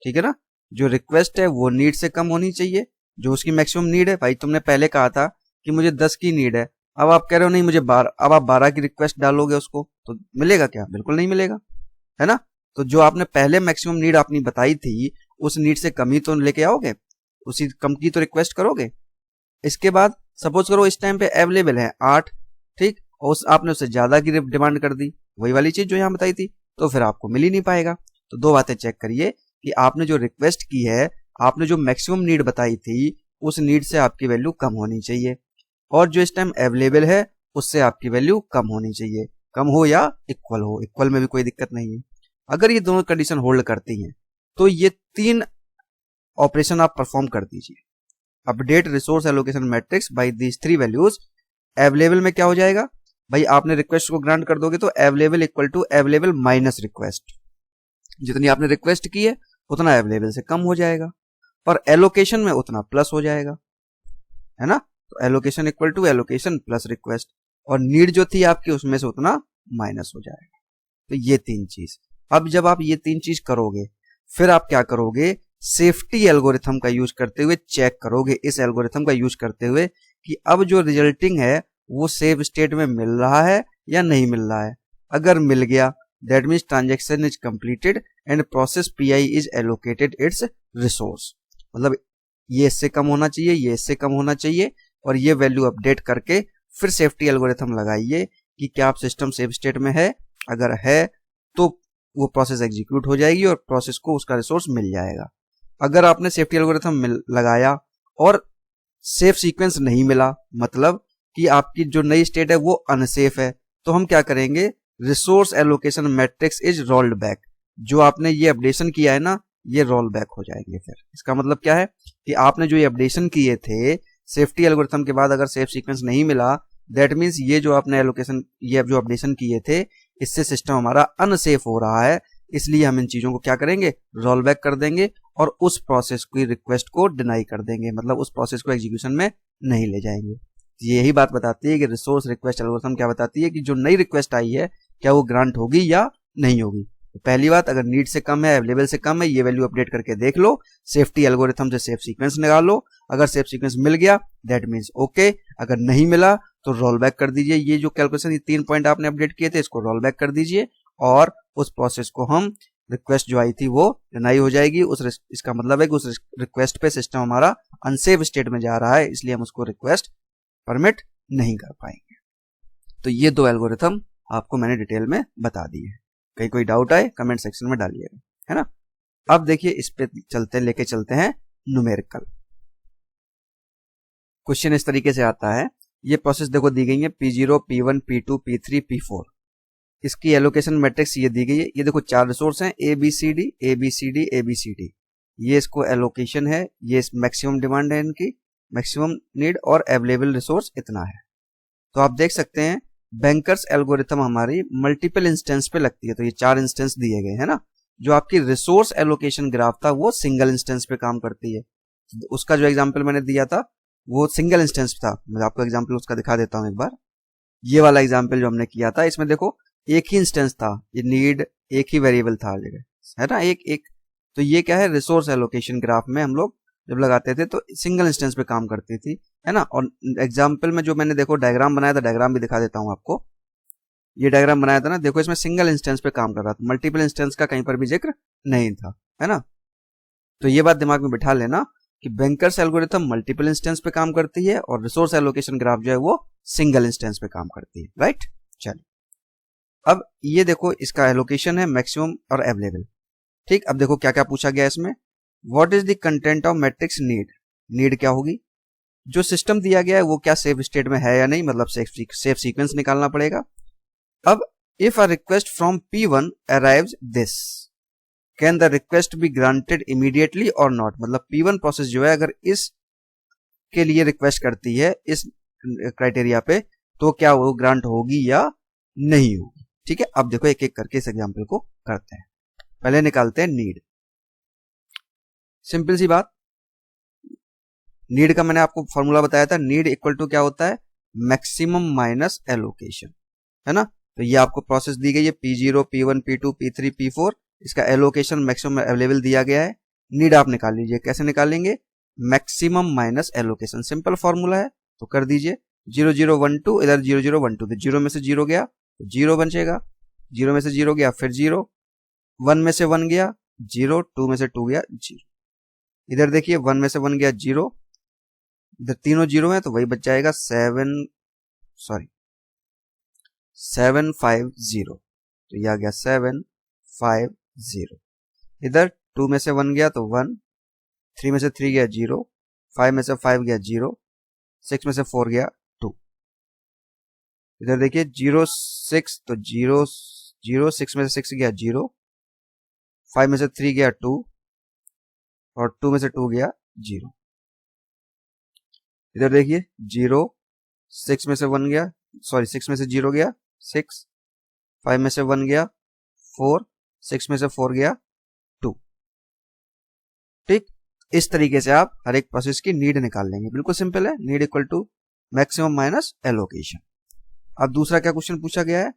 ठीक है ना, जो रिक्वेस्ट है वो नीड से कम होनी चाहिए, जो उसकी मैक्सिमम नीड है। भाई तुमने पहले कहा था कि मुझे 10 की नीड है, अब आप कह रहे हो नहीं मुझे 12, अब आप 12 की रिक्वेस्ट डालोगे उसको तो मिलेगा क्या, बिल्कुल नहीं मिलेगा, है ना। तो जो आपने पहले मैक्सिमम नीड आपने बताई थी उस नीड से कम ही तो लेके आओगे, उसी कम की तो रिक्वेस्ट करोगे। इसके बाद सपोज करो इस टाइम पे अवेलेबल है 8, ठीक, और आपने उससे ज्यादा की डिमांड कर दी, वही वाली चीज जो यहाँ बताई थी, तो फिर आपको मिल ही नहीं पाएगा। तो 2 बातें चेक करिए कि आपने जो रिक्वेस्ट की है, आपने जो मैक्सिमम नीड बताई थी उस नीड से आपकी वैल्यू कम होनी चाहिए, और जो इस टाइम अवेलेबल है उससे आपकी वैल्यू कम होनी चाहिए, कम हो या इक्वल हो, इक्वल में भी कोई दिक्कत नहीं है। अगर ये दोनों कंडीशन होल्ड करती हैं तो ये 3 ऑपरेशन आप परफॉर्म कर दीजिए। Update resource allocation matrix bye these 3 values. Available में क्या हो जाएगा, भाई आपने रिक्वेस्ट को ग्रांट कर दोगे तो available equal to available minus request, जितनी आपने रिक्वेस्ट की है उतना अवेलेबल से कम हो जाएगा, और एलोकेशन में उतना प्लस हो जाएगा, है ना। तो allocation equal to allocation plus request, और नीड जो थी आपकी उसमें से उतना माइनस हो जाएगा। तो ये 3 चीज। अब जब आप ये 3 चीज करोगे फिर आप क्या करोगे, सेफ्टी एल्गोरिथम का यूज करते हुए चेक करोगे, इस एल्गोरिथम का यूज करते हुए कि अब जो रिजल्टिंग है वो सेफ स्टेट में मिल रहा है या नहीं मिल रहा है। अगर मिल गया that means transaction is completed and process pi is allocated it's resource, मतलब ये इससे कम होना चाहिए, ये इससे कम होना चाहिए, और ये वैल्यू अपडेट करके फिर सेफ्टी एल्गोरिथम लगाइए कि क्या आप सिस्टम सेफ स्टेट में है। अगर है तो वो प्रोसेस एग्जीक्यूट हो जाएगी और प्रोसेस को उसका रिसोर्स मिल जाएगा। अगर आपने सेफ्टी एल्गोरिथम लगाया और सेफ सीक्वेंस नहीं मिला, मतलब कि आपकी जो नई स्टेट है वो अनसेफ है, तो हम क्या करेंगे, resource allocation matrix is rolled back. जो आपने ये अपडेशन किया है ना ये रोल बैक हो जाएंगे। फिर इसका मतलब क्या है कि आपने जो ये अपडेशन किए थे सेफ्टी एल्गोरिथम के बाद अगर सेफ सीक्वेंस नहीं मिला, दैट मीन्स ये जो आपने एलोकेशन ये जो अपडेशन किए थे इससे सिस्टम हमारा अनसेफ हो रहा है, इसलिए हम इन चीजों को क्या करेंगे, रोल बैक कर देंगे और उस प्रोसेस की रिक्वेस्ट को डिनाई कर देंगे, मतलब उस प्रोसेस को एग्जीक्यूशन में नहीं ले जाएंगे। यही बात बताती है कि रिसोर्स रिक्वेस्ट एल्गोरिथम क्या बताती है कि जो नई रिक्वेस्ट आई है क्या वो ग्रांट होगी या नहीं होगी। तो पहली बात, अगर नीड से कम है, अवेलेबल से कम है, ये वैल्यू अपडेट करके देख लो, सेफ्टी एल्गोरिथम से सेफ सीक्वेंस निकालो, अगर सेफ सीक्वेंस मिल गया दैट मींस ओके, अगर नहीं मिला तो रोल बैक कर दीजिए। ये जो कैलकुलेशन, ये 3 पॉइंट आपने अपडेट किए थे इसको रोल बैक कर दीजिए और उस प्रोसेस को हम रिक्वेस्ट जो आई थी वो डिनाई हो जाएगी। इसका मतलब है कि उस रिक्वेस्ट पे सिस्टम हमारा अनसेफ स्टेट में जा रहा है, इसलिए हम उसको रिक्वेस्ट परमिट नहीं कर पाएंगे। तो ये 2 एल्गोरिथम आपको मैंने डिटेल में बता दी है। कहीं कोई डाउट आए कमेंट सेक्शन में डालिएगा, है ना। अब देखिए इस पे लेके चलते हैं न्यूमेरिकल क्वेश्चन। इस तरीके से आता है, ये प्रोसेस देखो दी गई है P0, P1, P2, P3, P4। इसकी एलोकेशन मैट्रिक्स ये दी गई है। ये देखो 4 रिसोर्स हैं ABCD ABCD ABCD। ये इसको एलोकेशन है, ये मैक्सिमम डिमांड है इनकी, मैक्सिमम नीड, और अवेलेबल रिसोर्स इतना है। तो आप देख सकते हैं बैंकर्स एल्गोरिथम हमारी मल्टीपल इंस्टेंस पे लगती है, तो ये 4 इंस्टेंस दिए गए हैं ना। जो आपकी रिसोर्स एलोकेशन ग्राफ था वो सिंगल इंस्टेंस पे काम करती है। उसका जो एग्जांपल मैंने दिया था वो सिंगल इंस्टेंस था। मैं आपको एग्जांपल उसका दिखा देता हूं एक बार। ये वाला एग्जांपल जो हमने किया था इसमें देखो एक ही इंस्टेंस था, ये नीड एक ही वेरिएबल था, है ना, एक। तो ये क्या है, रिसोर्स एलोकेशन ग्राफ में हम लोग जब लगाते थे तो सिंगल इंस्टेंस पे काम करती थी, है ना। और एग्जाम्पल में जो मैंने देखो डायग्राम बनाया था, डायग्राम भी दिखा देता हूं आपको। ये डायग्राम बनाया था ना, देखो इसमें सिंगल इंस्टेंस पे काम कर रहा था, मल्टीपल इंस्टेंस का कहीं पर भी जिक्र नहीं था, है ना। तो ये बात दिमाग में बिठा लेना कि बैंकर्स एल्गोरिथम मल्टीपल इंस्टेंस पे काम करती है और रिसोर्स एलोकेशन ग्राफ जो है वो सिंगल इंस्टेंस पे काम करती है, राइट। चलिए अब ये देखो इसका एलोकेशन है मैक्सिमम और अवेलेबल। ठीक, अब देखो क्या क्या पूछा गया इसमें। What is the content of matrix need. Need क्या होगी, जो सिस्टम दिया गया है वो क्या सेफ स्टेट में है या नहीं, मतलब सेफ सीक्वेंस निकालना पड़ेगा। अब if a request from P1 arrives this can the request be granted immediately और नॉट, मतलब P1 प्रोसेस जो है अगर इस के लिए रिक्वेस्ट करती है इस क्राइटेरिया पे तो क्या वो ग्रांट होगी या नहीं होगी। ठीक है, अब देखो एक एक करके इस एग्जांपल को करते हैं। पहले निकालते हैं नीड। सिंपल सी बात, नीड का मैंने आपको फॉर्मूला बताया था। नीड इक्वल टू क्या होता है, मैक्सिमम माइनस एलोकेशन, है ना। तो ये आपको प्रोसेस दी गई है P0, P1, P2, P3, P4, इसका एलोकेशन मैक्सिमम अवेलेबल दिया गया है। नीड आप निकाल लीजिए, कैसे निकालेंगे, maximum minus allocation, simple formula है तो कर दीजिए। 0 0 1 2, इधर 0 0 1 2, तो 0 में से 0 गया तो 0 बचेगा, 0 में से 0 गया फिर 0, 1 में से 1 गया 0, 2 में से 2 गया 0, इधर देखिए 1 में से 1 गया 0, इधर तीनों 0 है तो वही बच जाएगा 750, तो यह आ गया 750। इधर 2 में से 1 गया तो 1, 3 में से 3 गया 0, 5 में से 5 गया 0, 6 में से 4 गया 2, इधर देखिए 0 6 तो 0 0, 6 में से 6 गया 0, 5 में से 3 गया 2 और 2 में से 2 गया 0, इधर देखिए 0 6 में से 1 गया, सॉरी 6 में से 0 गया 6, 5 में से 1 गया 4, 6 में से 4 गया 2। ठीक, इस तरीके से आप हर एक प्रोसेस की नीड निकाल लेंगे, बिल्कुल सिंपल है। Need equal to maximum minus allocation. अब दूसरा क्या क्वेश्चन पूछा गया है,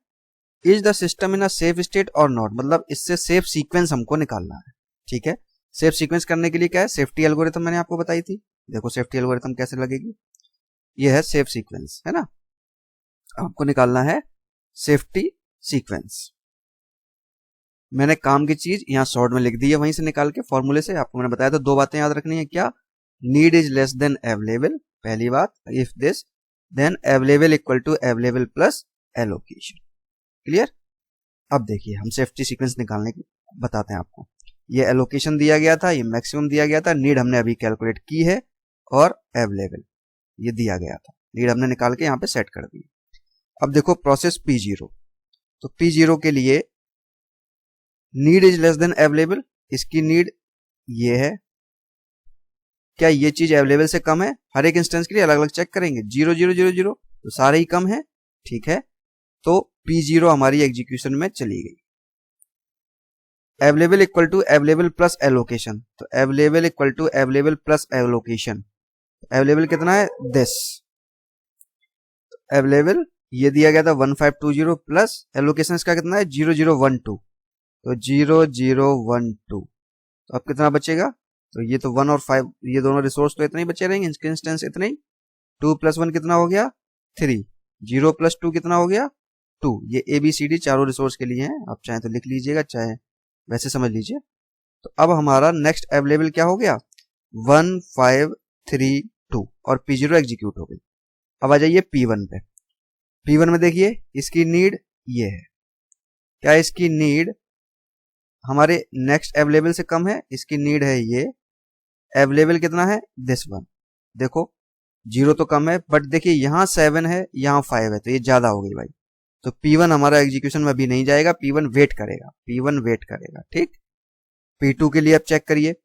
is the system in a safe state और नॉट, मतलब इससे सेफ सीक्वेंस हमको निकालना है। ठीक है, सेफ सीक्वेंस करने के लिए क्या है, सेफ्टी एल्गोरिथम मैंने आपको बताई थी। देखो सेफ्टी एल्गोरिथम कैसे लगेगी, ये है सेफ सीक्वेंस, है ना। आपको निकालना है सेफ्टी सीक्वेंस। मैंने काम की चीज यहाँ शॉर्ट में लिख दी है, वहीं से निकाल के फॉर्मूले से आपको मैंने बताया था। दो बातें याद रखनी है, क्या, need is less than available, पहली बात, if this then available equal to available plus allocation. Clear. अब देखिए हम सेफ्टी सीक्वेंस निकालने की बताते हैं आपको। ये एलोकेशन दिया गया था, ये मैक्सिमम दिया गया था, नीड हमने अभी कैलकुलेट की है और अवेलेबल ये दिया गया था, नीड हमने निकाल के यहाँ पे सेट कर दी। अब देखो प्रोसेस P0, तो P0 के लिए need is less than available, इसकी नीड ये है, क्या ये चीज अवेलेबल से कम है, हर एक इंस्टेंस के लिए अलग अलग चेक करेंगे। 0 0 0 0 तो सारे ही कम है, ठीक है, तो P0 हमारी एग्जीक्यूशन में चली गई। Available equal to available plus allocation, तो available equal to available plus allocation, available कितना है दिस, अवेलेबल ये दिया गया था 1520 प्लस एलोकेशन इसका कितना है 0012, तो 0012, तो अब कितना बचेगा, तो ये तो 1 और 5, ये दोनों रिसोर्स तो इतने ही बचे रहेंगे, इसके इंस्टेंस इतने ही। 2 + 1 कितना हो गया 3, 0 + 2 कितना हो गया 2। ये ABCD चारों रिसोर्स के लिए हैं, आप चाहे तो लिख लीजिएगा, चाहे वैसे समझ लीजिए। तो अब हमारा नेक्स्ट अवेलेबल क्या हो गया 1532 और P0 एग्जीक्यूट हो गई। अब आ जाइए P1 पे। P1 में देखिए इसकी नीड ये है, क्या इसकी नीड हमारे नेक्स्ट अवेलेबल से कम है, इसकी नीड है ये, अवेलेबल कितना है दिस वन, देखो 0 तो कम है, बट देखिए यहाँ 7 है यहाँ 5 है, तो ये ज्यादा हो गई भाई। तो P1 हमारा एग्जीक्यूशन में अभी नहीं जाएगा, P1 वेट करेगा, P1 वेट करेगा। ठीक, P2 के लिए अब चेक करिए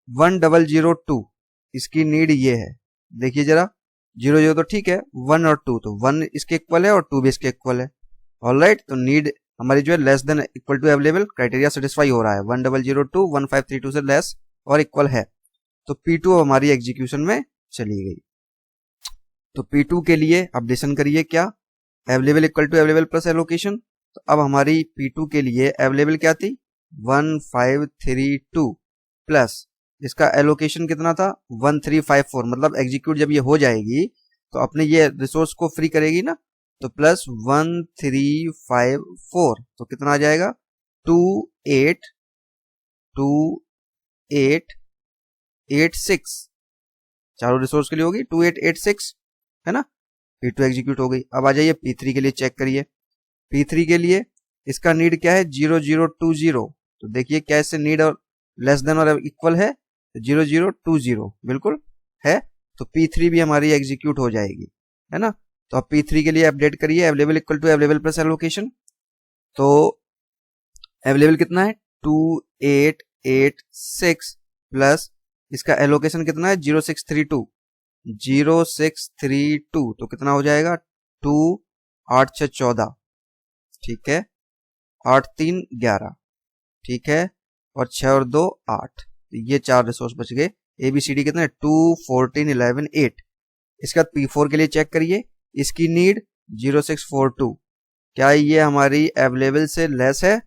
1002, इसकी नीड ये है, देखिए जरा 0 0 तो ठीक है, 1 और 2 तो 1 इसके इक्वल है और 2 भी इसके इक्वल है। ऑलराइट, तो नीड हमारी जो है less than equal to available criteria satisfy हो रहा है, 1002 1532 से लेस और इक्वल है, तो P2 हमारी एग्जीक्यूशन में चली गई। तो P2 के लिए अपडेशन करिए, क्या, available equal to available plus allocation, तो अब हमारी P2 के लिए अवेलेबल क्या थी 1532 प्लस इसका एलोकेशन कितना था 1354, मतलब एग्जीक्यूट जब ये हो जाएगी तो अपने ये रिसोर्स को फ्री करेगी ना, तो प्लस 1354, तो कितना आ जाएगा 2886, चारों रिसोर्स के लिए होगी 2886, है ना। P2 एग्जीक्यूट हो गई। अब आ जाइए P3 के लिए चेक करिए, P3 के लिए इसका नीड क्या है 0020। तो देखिए क्या इससे नीड और लेस देन और इक्वल है, 0020 बिल्कुल है। तो P3 भी हमारी एग्जीक्यूट हो जाएगी, है ना। तो आप P3 के लिए अपडेट करिए available equal to available plus allocation. तो अवेलेबल कितना है 2886 प्लस इसका एलोकेशन कितना है 0632। 0632 तो कितना हो जाएगा 2 8 6 14, ठीक है, 8 3 11, ठीक है, और 6 और 2 8। तो ये 4 रिसोर्स बच गए। ABCD कितना है 2 14 11 8। इसके बाद P4 के लिए चेक करिए, इसकी नीड 0642। क्या ये हमारी अवेलेबल से लेस है?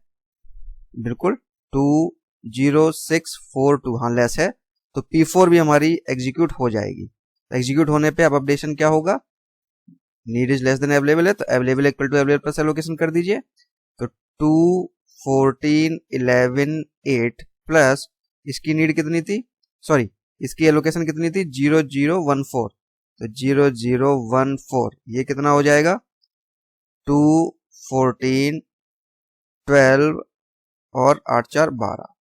बिल्कुल 20642, हाँ लेस है। तो P4 भी हमारी एग्जीक्यूट हो जाएगी। एग्जीक्यूट होने पे अब अपडेशन क्या होगा, need is less than available है तो available equal to available plus allocation कर दीजिए। तो 2 14 11 8 प्लस इसकी नीड कितनी थी, सॉरी इसकी एलोकेशन कितनी थी 0014। तो 0014 ये कितना हो जाएगा 2 14 12 और 8 4 12।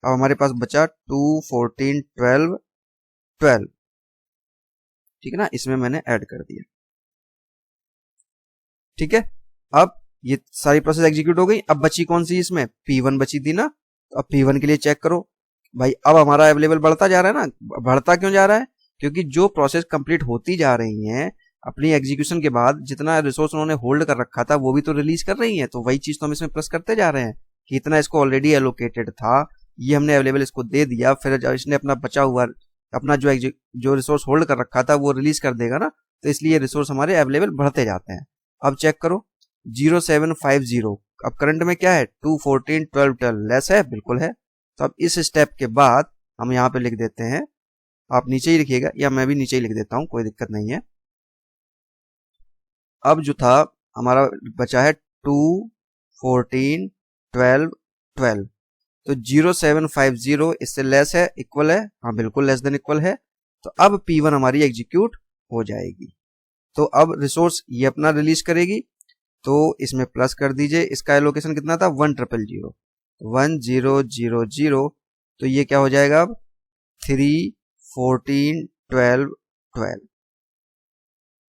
अब हमारे पास बचा 2 14 12 12, ठीक है ना, इसमें मैंने ऐड कर दिया। ठीक है, अब ये सारी प्रोसेस एग्जीक्यूट हो गई। अब बची कौन सी इसमें P1 बची थी ना। तो अब P1 के लिए चेक करो भाई, अब हमारा अवेलेबल बढ़ता जा रहा है ना। बढ़ता क्यों जा रहा है, क्योंकि जो प्रोसेस कंप्लीट होती जा रही हैं अपनी एग्जीक्यूशन के बाद जितना रिसोर्स उन्होंने होल्ड कर रखा था वो भी तो रिलीज कर रही है। तो वही चीज तो हम इसमें प्लस करते जा रहे हैं कि इतना इसको ऑलरेडी एलोकेटेड था, ये हमने अवेलेबल इसको दे दिया, फिर इसने अपना बचा हुआ अपना जो रिसोर्स होल्ड कर रखा था वो रिलीज कर देगा ना। तो इसलिए रिसोर्स हमारे अवेलेबल बढ़ते जाते हैं। अब चेक करो 0750, अब करंट में क्या है 2 14 12 12 लेस है, बिल्कुल है। तो अब इस स्टेप के बाद हम यहाँ पे लिख देते हैं, आप नीचे ही लिखिएगा या मैं भी नीचे ही लिख देता हूं, कोई दिक्कत नहीं है। अब जो था हमारा बचा है 2 14 12 12। तो 0750 इससे लेस है इक्वल है, हाँ बिल्कुल लेस देन इक्वल है। तो अब P1 हमारी एग्जीक्यूट हो जाएगी। तो अब रिसोर्स ये अपना रिलीज करेगी, तो इसमें प्लस कर दीजिए। इसका एलोकेशन कितना था 1000, 1000। तो ये क्या हो जाएगा अब 3 14 12 12,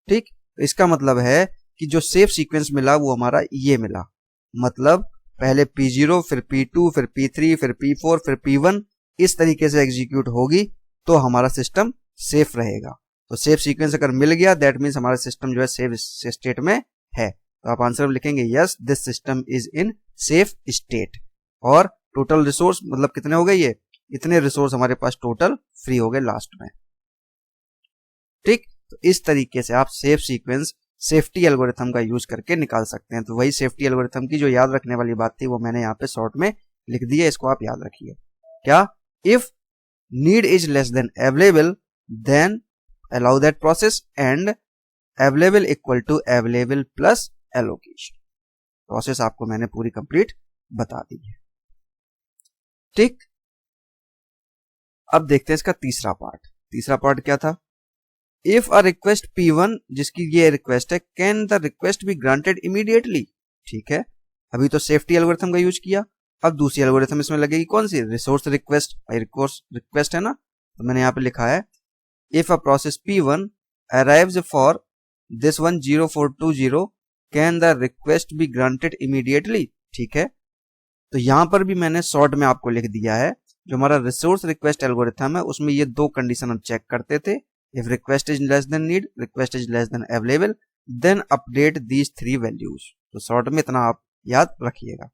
ठीक। तो इसका मतलब है कि जो सेफ सीक्वेंस मिला वो हमारा ये मिला, मतलब पहले P0 फिर P2 फिर P3 फिर P4 फिर P1 इस तरीके से एग्जीक्यूट होगी तो हमारा सिस्टम सेफ रहेगा। तो सेफ सीक्वेंस अगर मिल गया दैट मीन्स हमारा सिस्टम जो है सेफ स्टेट में है। तो आप आंसर में लिखेंगे yes this system is in safe state. और टोटल रिसोर्स मतलब कितने हो गए, ये इतने रिसोर्स हमारे पास टोटल फ्री हो गए लास्ट में, ठीक। तो इस तरीके से आप सेफ सीक्वेंस सेफ्टी एल्गोरिथम का यूज करके निकाल सकते हैं। तो वही सेफ्टी एल्गोरिथम की जो याद रखने वाली बात थी वो मैंने यहाँ पे शॉर्ट में लिख दी है, इसको आप याद रखिए। क्या, if need is less than available then allow that process and available equal to available plus allocation। Process आपको मैंने पूरी कंप्लीट बता दी है, ठीक। अब देखते हैं इसका तीसरा पार्ट। तीसरा पार्ट क्या था, इफ अ रिक्वेस्ट P1 जिसकी ये रिक्वेस्ट है can the request be granted immediately, ठीक है। अभी तो सेफ्टी एल्गोरिथम का यूज किया, अब दूसरी एल्गोरिथम इसमें लगेगी कौन सी, रिसोर्स रिक्वेस्ट। रिक्वेस्ट है ना, तो मैंने यहाँ पे लिखा है if a process P1 arrives for this 10420 can the request be granted immediately, ठीक है। तो यहां पर भी मैंने शॉर्ट में आपको लिख दिया है, जो हमारा रिसोर्स रिक्वेस्ट एल्गोरिथम है उसमें ये दो कंडीशन हम चेक करते थे, if request is less than need, request is less than available, then update these 3 values। तो शॉर्ट में इतना आप याद रखिएगा,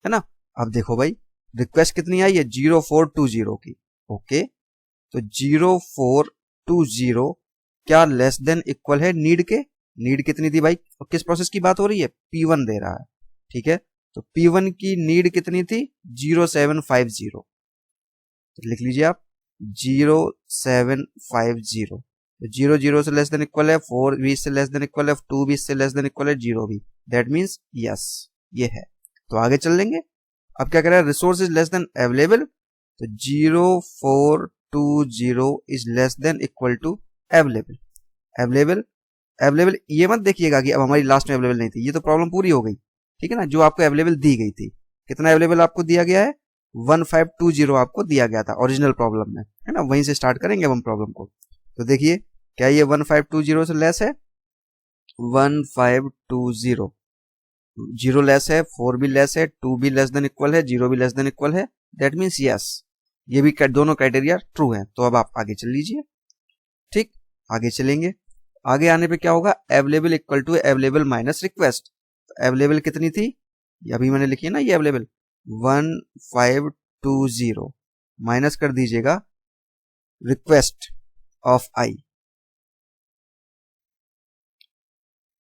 है ना। अब देखो भाई रिक्वेस्ट कितनी आई है 0420 की, ओके। तो 0420 क्या लेस देन इक्वल है नीड के, नीड कितनी थी भाई, और किस प्रोसेस की बात हो रही है P1 दे रहा है, ठीक है। तो P1 की नीड कितनी थी 0750, तो लिख लीजिए आप 0750। तो 00 से लेस देन इक्वल है, 4 भी इससे लेस देन इक्वल है, 2 भी इससे लेस देन इक्वल है, 0 भी, दैट मीन्स यस ये है। तो आगे चल लेंगे। अब क्या करें, resource is less than available, तो 0420 is less than equal to available. Available available ये मत देखिएगा कि अब हमारी लास्ट में अवेलेबल नहीं थी, ये तो प्रॉब्लम पूरी हो गई, ठीक है ना। जो आपको अवेलेबल दी गई थी, कितना अवेलेबल आपको दिया गया है, 1520 आपको दिया गया था ओरिजिनल प्रॉब्लम में, है ना। वहीं से स्टार्ट करेंगे अब हम प्रॉब्लम को। तो देखिए क्या ये 1520 से लेस है, 1520, 0 लेस है, 4 भी लेस है, 2 भी लेस देन इक्वल है, 0 भी लेस देन इक्वल है, दैट मीन्स यस, ये भी दोनों क्राइटेरिया ट्रू है। तो अब आप आगे चल लीजिए, ठीक, आगे चलेंगे। आगे आने पे क्या होगा, available equal to available minus request. Available कितनी थी, अभी मैंने लिखी है ना ये अवेलेबल 1520 माइनस कर दीजिएगा रिक्वेस्ट ऑफ आई।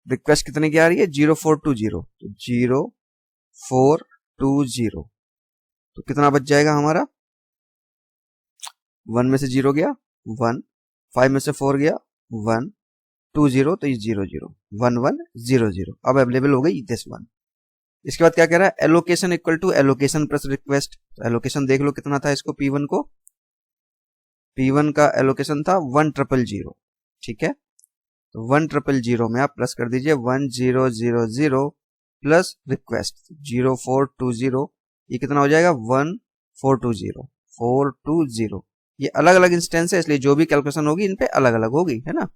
रिक्वेस्ट कितने की आ रही है, 0420, तो 0420, तो कितना बच जाएगा हमारा, 1 में से 0 गया 1, 5 में से 4 गया 1, 20, तो ये 00, 1100। अब अवेलेबल हो गई दिस वन। इसके बाद क्या कह रहा है, allocation equal to allocation plus request. तो एलोकेशन देख लो कितना था इसको, P1 को, P1 का एलोकेशन था 1000, ठीक है। तो 1000 में आप प्लस कर दीजिए 1000 प्लस रिक्वेस्ट 0420, ये कितना हो जाएगा 1420, 420। ये अलग अलग इंस्टेंस है, इसलिए जो भी कैलकुलेशन होगी इन पे अलग अलग होगी, है ना।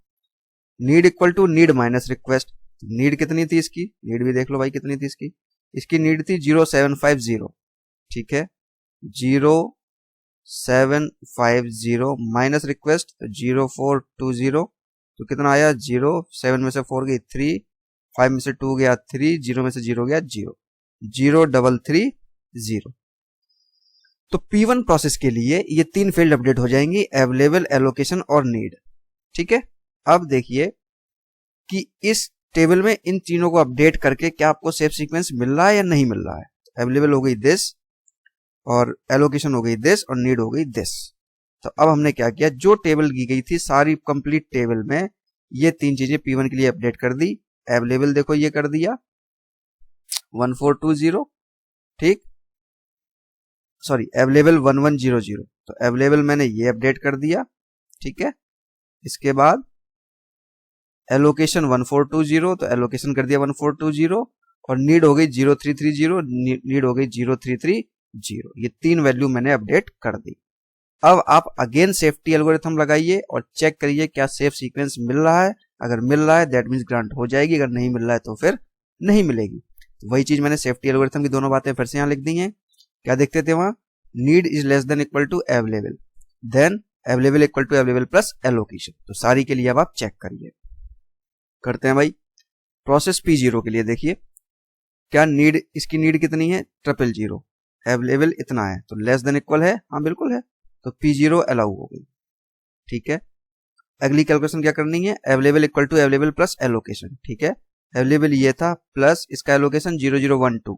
Need equal to need minus request. Need कितनी थी इसकी, नीड भी देख लो भाई कितनी थी इसकी, इसकी नीड थी 0750, ठीक है, 0750 माइनस रिक्वेस्ट 0420, तो कितना आया 0, 7 में से 4 गई 3, 5 में से 2 गया 3, 0 में से 0 गया 0, 0330। तो P1 प्रोसेस के लिए ये 3 फील्ड अपडेट हो जाएंगी, अवेलेबल, एलोकेशन और नीड, ठीक है। अब देखिए कि इस टेबल में इन तीनों को अपडेट करके क्या आपको सेफ सीक्वेंस मिल रहा है या नहीं मिल रहा है। अवेलेबल हो गई दिस, और एलोकेशन हो गई दिस, और नीड हो गई दिस। तो अब हमने क्या किया, जो टेबल की गई थी सारी कंप्लीट टेबल में ये 3 चीजें P1 के लिए अपडेट कर दी। अवेलेबल देखो ये कर दिया 1420, ठीक, सॉरी अवेलेबल 1100, तो अवेलेबल मैंने ये अपडेट कर दिया, ठीक है। इसके बाद एलोकेशन 1420, तो एलोकेशन कर दिया 1420, और नीड हो गई 0330, नीड हो गई 0330। ये 3 वैल्यू मैंने अपडेट कर दी। अब आप अगेन सेफ्टी एल्गोरिथम लगाइए और चेक करिए क्या सेफ सीक्वेंस मिल रहा है। अगर मिल रहा है दैट मीन्स ग्रांट हो जाएगी, अगर नहीं मिल रहा है तो फिर नहीं मिलेगी। तो वही चीज मैंने सेफ्टी एल्गोरिथम की दोनों बातें फिर से यहाँ लिख दी हैं। क्या देखते थे वहां, need is less than equal to available, then available equal to available plus allocation. तो सारी के लिए अब आप चेक करिए, करते हैं भाई। प्रोसेस P0 के लिए देखिए क्या नीड, इसकी नीड कितनी है 000, अवेलेबल इतना है, तो लेस देन इक्वल है, हाँ बिल्कुल है, तो P0 अलाउ हो गई, ठीक है। अगली कैलकुलेशन क्या करनी है, available equal to available plus allocation, ठीक है। अवेलेबल ये था प्लस इसका एलोकेशन 0012,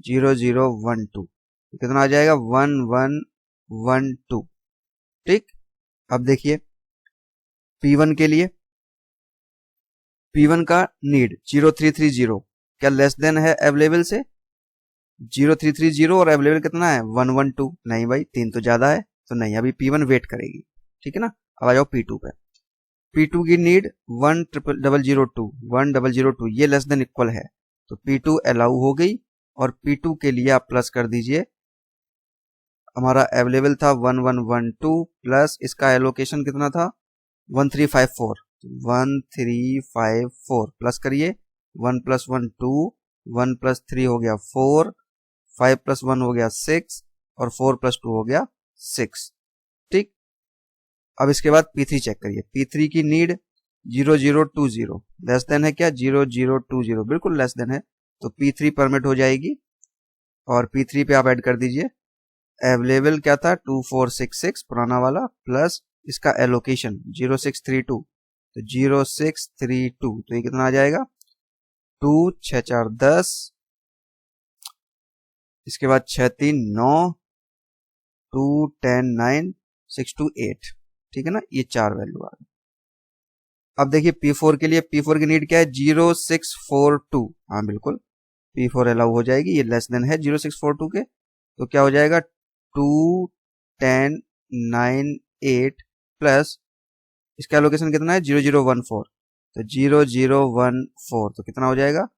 0012, कितना आ जाएगा 1112, ठीक। अब देखिए P1 के लिए, P1 का नीड 0330 क्या लेस देन है अवेलेबल से, 0330, और अवेलेबल कितना है 112, नहीं भाई 3 तो ज्यादा है, तो नहीं, अभी P1 वेट करेगी, ठीक है ना। अब आ जाओ P2 पे, P2 की नीड 1002, ये लेस देन इक्वल है, तो P2 अलाउ हो गई, और P2 के लिए आप प्लस कर दीजिए, हमारा अवेलेबल था 1112 प्लस इसका एलोकेशन कितना था 1354, 1354 प्लस करिए, 1 + 1 2, 1 + 3 हो गया 4, 5 + 1 हो गया 6, और 4 + 2 हो गया 6, ठीक। अब इसके बाद P3 चेक करिए, P3 की नीड 0020 लेस देन है क्या 0020, बिल्कुल लेस देन है, तो P3 परमिट हो जाएगी, और P3 पे आप ऐड कर दीजिए अवेलेबल क्या था 2466 पुराना वाला, प्लस इसका एलोकेशन 0632, तो 0632, तो ये कितना आ जाएगा 2 6 4 10, इसके बाद 6 3 9, 2 10 9, 6 2 8, ठीक है ना, ये 4 वैल्यू आ गई। अब देखिए P4 के लिए, P4 की नीड क्या है 0642, हाँ बिल्कुल P4 अलाउ हो जाएगी, ये लेस देन है 0642 के, तो क्या हो जाएगा 2 10 9 8 प्लस इसका एलोकेशन कितना है 0014, तो 0014, तो कितना हो जाएगा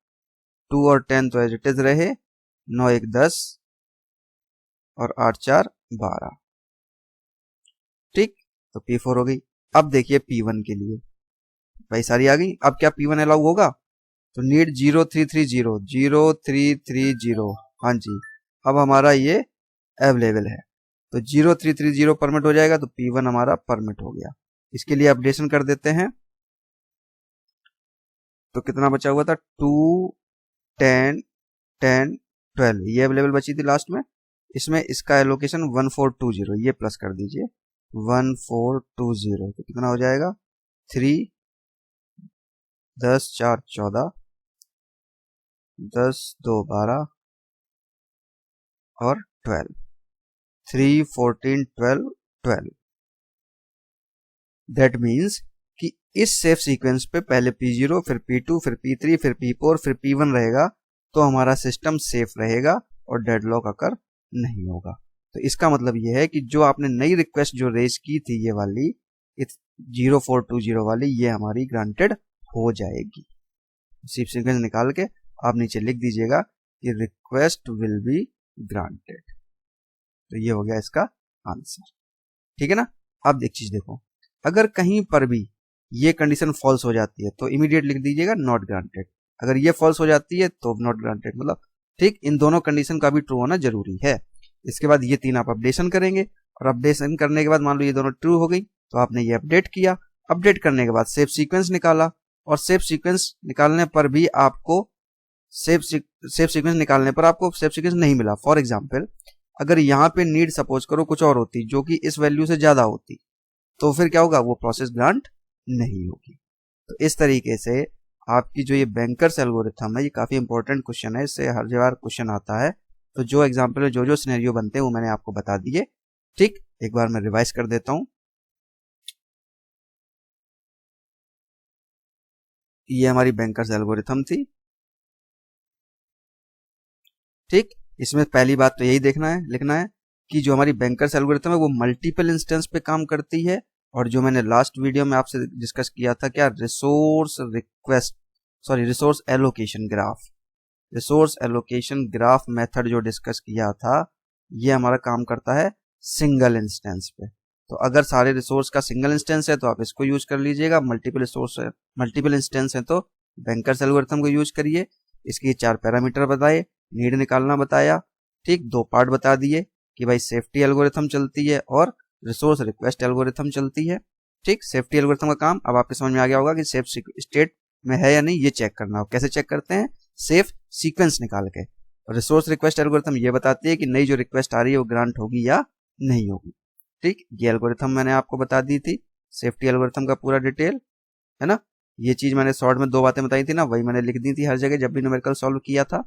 2 और 10 तो एज इट इज रहे, 9 1 10 और 8 4 12। ठीक, तो P4 हो गई। अब देखिए P1 के लिए भाई सारी आ गई। अब क्या P1 अलाउ होगा? तो नीड 0330, हाँ जी, अब हमारा ये अवेलेबल है, तो 0330 परमिट हो जाएगा, तो P1 हमारा परमिट हो गया। इसके लिए अपडेशन कर देते हैं, तो कितना बचा हुआ था 2 10 10 12, ये अवेलेबल बची थी लास्ट में। इसमें इसका एलोकेशन 1420, ये प्लस कर दीजिए 1420, तो कितना हो जाएगा 3 10 4 14 10 2 12 और 12, 3 14 12 12। दैट मीन्स कि इस सेफ सीक्वेंस पे पहले P0, फिर P2, फिर P3, फिर P4, फिर P1 रहेगा, तो हमारा सिस्टम सेफ रहेगा और डेडलॉक अकर नहीं होगा। तो इसका मतलब यह है कि जो आपने नई रिक्वेस्ट जो रेज की थी, ये वाली 0420 वाली, ये हमारी ग्रांटेड हो जाएगी। सेफ सीक्वेंस निकाल के आप नीचे लिख दीजिएगा कि रिक्वेस्ट विल बी ग्रांटेड। तो ये हो गया इसका आंसर, ठीक है ना। अब एक चीज देखो, अगर कहीं पर भी ये कंडीशन फॉल्स हो जाती है तो इमीडिएट लिख दीजिएगा नॉट ग्रांटेड। अगर ये फॉल्स हो जाती है तो नॉट ग्रांटेड, मतलब ठीक, इन दोनों कंडीशन का भी ट्रू होना जरूरी है। इसके बाद ये तीन आप अपडेशन करेंगे, और अपडेशन करने के बाद मान लो ये दोनों ट्रू हो गई, तो आपने ये अपडेट किया। अपडेट करने के बाद सेफ सीक्वेंस निकाला, और सेफ सीक्वेंस निकालने पर भी आपको सेफ सीक्वेंस निकालने पर आपको सेफ सीक्वेंस नहीं मिला। फॉर एग्जाम्पल, अगर यहाँ पे नीड सपोज करो कुछ और होती जो कि इस वैल्यू से ज्यादा होती, तो फिर क्या होगा, वो प्रोसेस ग्रांट नहीं होगी। तो इस तरीके से आपकी जो ये बैंकर्स एल्गोरिथम है, ये काफी इंपॉर्टेंट क्वेश्चन है, इससे हर जगह क्वेश्चन आता है। तो जो एग्जाम्पल में जो सिनेरियो बनते हैं वो मैंने आपको बता दिए। ठीक, एक बार मैं रिवाइज कर देता हूं। ये हमारी बैंकर्स एल्गोरिथम थी। ठीक, इसमें पहली बात तो यही लिखना है कि जो हमारी बैंकर्स एल्गोरिथम है वो मल्टीपल इंस्टेंस पे काम करती है, और जो मैंने लास्ट वीडियो में आपसे डिस्कस किया था, क्या रिसोर्स एलोकेशन ग्राफ मेथड जो डिस्कस किया था, ये हमारा काम करता है सिंगल इंस्टेंस पे। तो अगर सारे रिसोर्स का सिंगल इंस्टेंस है तो आप इसको यूज कर लीजिएगा, मल्टीपल इंस्टेंस है तो बैंकर्स एल्गोरिथम को यूज करिए। इसके 4 पैरामीटर बताए, नीड निकालना बताया, ठीक, 2 पार्ट बता दिए कि भाई सेफ्टी एल्गोरिथम चलती है और रिसोर्स रिक्वेस्ट एल्गोरिथम चलती है। ठीक, सेफ्टी एल्गोरिथम का काम अब आपके समझ में आ गया होगा कि सेफ स्टेट में है या नहीं, ये चेक करना। कैसे चेक करते हैं, सेफ सीक्वेंस निकाल के। रिसोर्स रिक्वेस्ट एल्गोरिथम ये बताती है कि नई जो रिक्वेस्ट आ रही है वो ग्रांट होगी या नहीं होगी। ठीक, ये एल्गोरिथम मैंने आपको बता दी थी, सेफ्टी एल्गोरिथम का पूरा डिटेल, है ना। ये चीज मैंने शॉर्ट में 2 बातें बताई थी ना, वही मैंने लिख दी थी हर जगह जब भी न्यूमेरिकल सॉल्व किया था।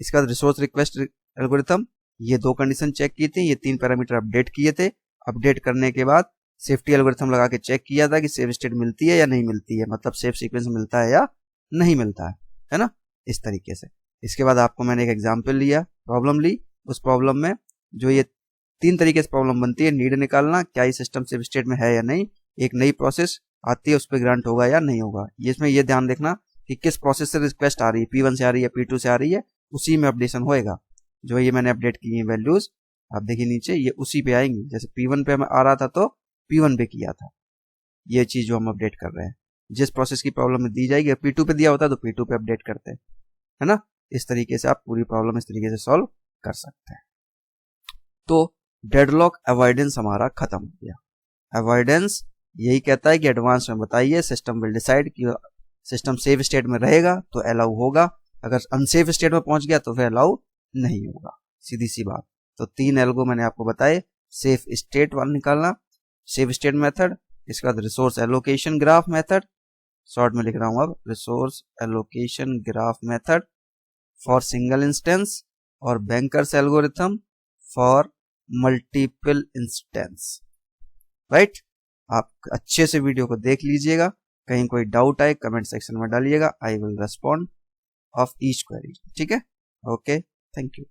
इसके बाद रिसोर्स रिक्वेस्ट एल्गोरिथम, ये 2 कंडीशन चेक की थी, ये 3 पैरामीटर अपडेट किए थे। अपडेट करने के बाद सेफ्टी एल्गोरिथम लगा के चेक किया था कि सेफ स्टेट मिलती है या नहीं मिलती है, मतलब सेफ सीक्वेंस मिलता है या नहीं मिलता है ना, इस तरीके से। इसके बाद आपको मैंने एक एग्जाम्पल लिया, प्रॉब्लम ली। उस प्रॉब्लम में जो ये 3 तरीके से प्रॉब्लम बनती है, नीड निकालना, क्या ये सिस्टम सेफ स्टेट में है या नहीं, एक नई प्रोसेस आती है उस पर ग्रांट होगा या नहीं होगा। ये इसमें ये ध्यान देखना कि किस प्रोसेस से रिक्वेस्ट आ रही है, P1 से आ रही है, P2 से आ रही है, उसी में अपडेशन होएगा। जो ये मैंने अपडेट की है वैल्यूज, आप देखिए नीचे, ये उसी पे आएंगी। जैसे P1 पे आ रहा था तो P1 पे किया था, ये चीज जो हम अपडेट कर रहे हैं। जिस प्रोसेस की प्रॉब्लम में दी जाएगी, P2 पे दिया होता है तो P2 पे अपडेट करते हैं, है ना। इस तरीके से आप पूरी प्रॉब्लम इस तरीके से सॉल्व कर सकते हैं। तो डेडलॉक अवॉइडेंस हमारा खत्म हो गया। अवॉइडेंस यही कहता है कि एडवांस में बताइए, सिस्टम विल डिसाइड कि सिस्टम सेफ स्टेट में रहेगा तो अलाउ होगा, अगर अनसेफ स्टेट में पहुंच गया तो फिर अलाउ नहीं होगा, सीधी सी बात। तो 3 एल्गो मैंने आपको बताए, सेफ स्टेट वाला निकालना, सेफ स्टेट मेथड, इसके बाद resource allocation graph method, short में लिख रहा हूं अब, resource allocation graph method for single instance, और banker's algorithm for multiple instance. Right, आप अच्छे से वीडियो को देख लीजिएगा, कहीं कोई डाउट आए कमेंट सेक्शन में डालिएगा, I will respond of each query. ठीक है, ओके, थैंक यू।